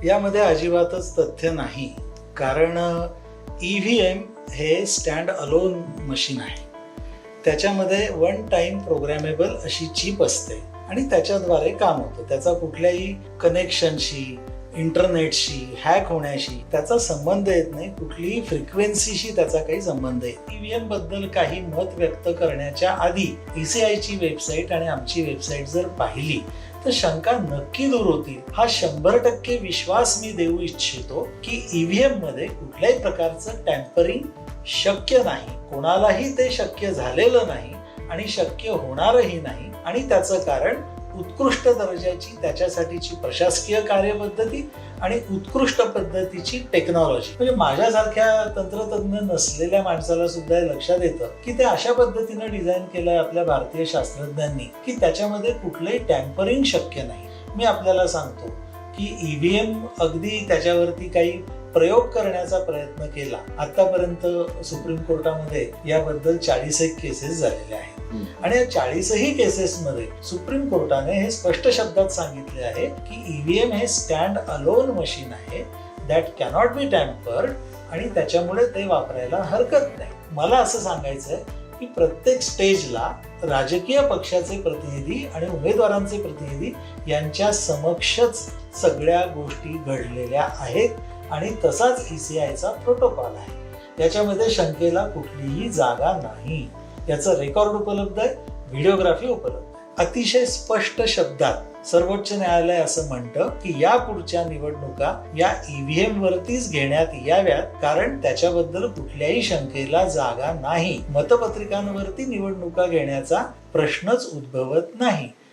यामध्ये अजिबातच तथ्य नाही, कारण EVM हे स्टँड अलोन मशीन आहे. त्याच्यामध्ये वन टाइम प्रोग्रॅमेबल अशी चिप असते आणि त्याच्याद्वारे काम होतं. त्याचा कुठल्याही कनेक्शनशी, इंटरनेटशी, हॅक होण्याशी त्याचा संबंध येत नाही, कुठलीही फ्रिक्वेन्सीशी त्याचा काही संबंध येत. EVM बद्दल काही मत व्यक्त करण्याच्या आधी ECIची वेबसाईट आणि आमची वेबसाईट जर पाहिली तर शंका नक्की दूर होतील. हा 100% विश्वास मी देऊ इच्छितो की EVM मध्ये कुठल्याही प्रकारचं टॅम्परिंग शक्य नाही, कोणालाही ते शक्य झालेलं नाही आणि शक्य होणारही नाही. आणि त्याचं कारण उत्कृष्ट दर्जाची त्याच्यासाठीची प्रशासकीय कार्यपद्धती आणि उत्कृष्ट पद्धतीची टेक्नॉलॉजी. म्हणजे माझ्यासारख्या तंत्रज्ञ नसलेल्या माणसाला सुद्धा हे लक्षात येतं की ते अशा पद्धतीनं डिझाईन केलंय आपल्या भारतीय शास्त्रज्ञांनी की त्याच्यामध्ये कुठलंही टॅम्परिंग शक्य नाही. मी आपल्याला सांगतो की EVM अगदी त्याच्यावरती काही प्रयोग करण्याचा प्रयत्न केला. आतापर्यंत सुप्रीम कोर्टामध्ये याबद्दल 40 केसेस झालेल्या आहेत आणि या 40ही केसेसमध्ये सुप्रीम कोर्टाने हे स्पष्ट शब्दात सांगितले आहे की EVM हे स्टँड अलोन मशीन आहे, दॅट कॅनॉट बी टॅम्पर्ड, आणि त्याच्यामुळे ते वापरायला हरकत नाही. मला असं सांगायचंय की प्रत्येक स्टेजला राजकीय पक्षाचे प्रतिनिधी आणि उमेदवारांचे प्रतिनिधी यांच्या समक्षच सगळ्या गोष्टी घडलेल्या आहेत आणि तसाच ECIचा प्रोटोकॉल आहे. त्याच्यामध्ये शंकेला कुठलीही जागा नाही. याचं रेकॉर्ड उपलब्ध आहे, व्हिडिओग्राफी उपलब्ध आहे. अतिशय स्पष्ट शब्दात सर्वोच्च न्यायालय असं म्हणतं की या पुढच्या निवडणुका या EVM वरतीच घेण्यात याव्यात, कारण त्याच्याबद्दल कुठल्याही शंकेला जागा नाही. मतपत्रिकांवरती निवडणुका घेण्याचा प्रश्नच उद्भवत नाही.